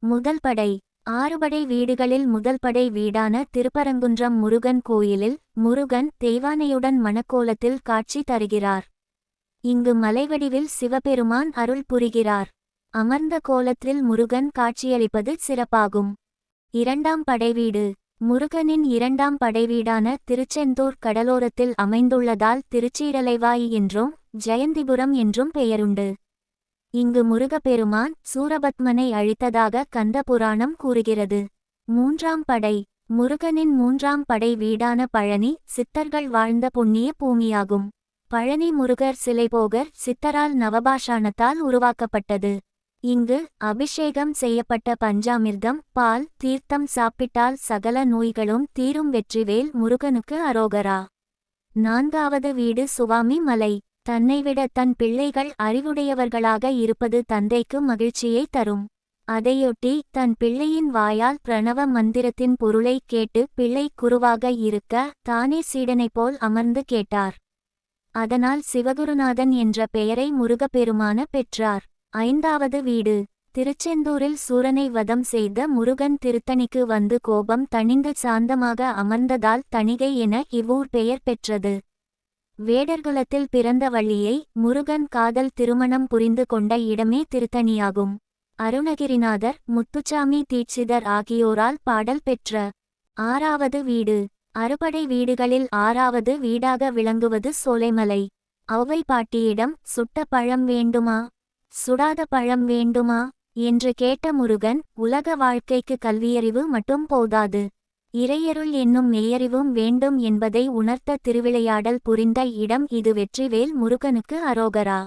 முதல் படை. ஆறுபடை வீடுகளில் முதல் படை வீடான திருப்பரங்குன்றம் முருகன் கோயிலில் முருகன் தெய்வானையுடன் மணக்கோலத்தில் காட்சி தருகிறார். இங்கு மலைவடிவில் சிவபெருமான் அருள் புரிகிறார். அமர்ந்த கோலத்தில் முருகன் காட்சியளிப்பது சிறப்பாகும். இரண்டாம் படைவீடு. முருகனின் இரண்டாம் படைவீடான திருச்செந்தூர் கடலோரத்தில் அமைந்துள்ளதால் திருச்சீரலைவாய் என்றும் ஜெயந்திபுரம் என்றும் பெயருண்டு. இங்கு முருகப்பெருமான் சூரபத்மனை அழித்ததாக கந்த புராணம் கூறுகிறது. மூன்றாம் படை. முருகனின் மூன்றாம் படை வீடான பழனி சித்தர்கள் வாழ்ந்த புண்ணிய பூமியாகும். பழனி முருகர் சிலைபோகர் சித்தரால் நவபாஷாணத்தால் உருவாக்கப்பட்டது. இங்கு அபிஷேகம் செய்யப்பட்ட பஞ்சாமிர்தம் பால் தீர்த்தம் சாப்பிட்டால் சகல நோய்களும் தீரும். வெற்றிவேல் முருகனுக்கு அரோகரா. நான்காவது வீடு சுவாமி மலை. தன்னைவிட தன் பிள்ளைகள் அறிவுடையவர்களாக இருப்பது தந்தைக்கு மகிழ்ச்சியை தரும். அதையொட்டி தன் பிள்ளையின் வாயால் பிரணவ மந்திரத்தின் பொருளை கேட்டு பிள்ளை குருவாக இருக்க தானே சீடனைப் போல் அமர்ந்து கேட்டார். அதனால் சிவகுருநாதன் என்ற பெயரை முருகப்பெருமான பெற்றார். ஐந்தாவது வீடு. திருச்செந்தூரில் சூரனை வதம் செய்த முருகன் திருத்தணிக்கு வந்து கோபம் தணிந்து சாந்தமாக அமர்ந்ததால் தணிகை என இவ்வூர் பெயர் பெற்றது. வேடர்குலத்தில் பிறந்த வள்ளியை முருகன் காதல் திருமணம் புரிந்து கொண்ட இடமே திருத்தணியாகும். அருணகிரிநாதர் முத்துச்சாமி தீட்சிதர் ஆகியோரால் பாடல் பெற்ற. ஆறாவது வீடு. அறுபடை வீடுகளில் ஆறாவது வீடாக விளங்குவது சோலைமலை. ஔவை பாட்டியிடம் சுட்ட பழம் வேண்டுமா சுடாத பழம் வேண்டுமா என்று கேட்ட முருகன் உலக வாழ்க்கைக்கு கல்வியறிவு மட்டும் போதாது, இறையருள் என்னும் மெய்யறிவும் வேண்டும் என்பதை உணர்த்த திருவிளையாடல் புரிந்த இடம் இது. வெற்றிவேல் முருகனுக்கு அரோகரா.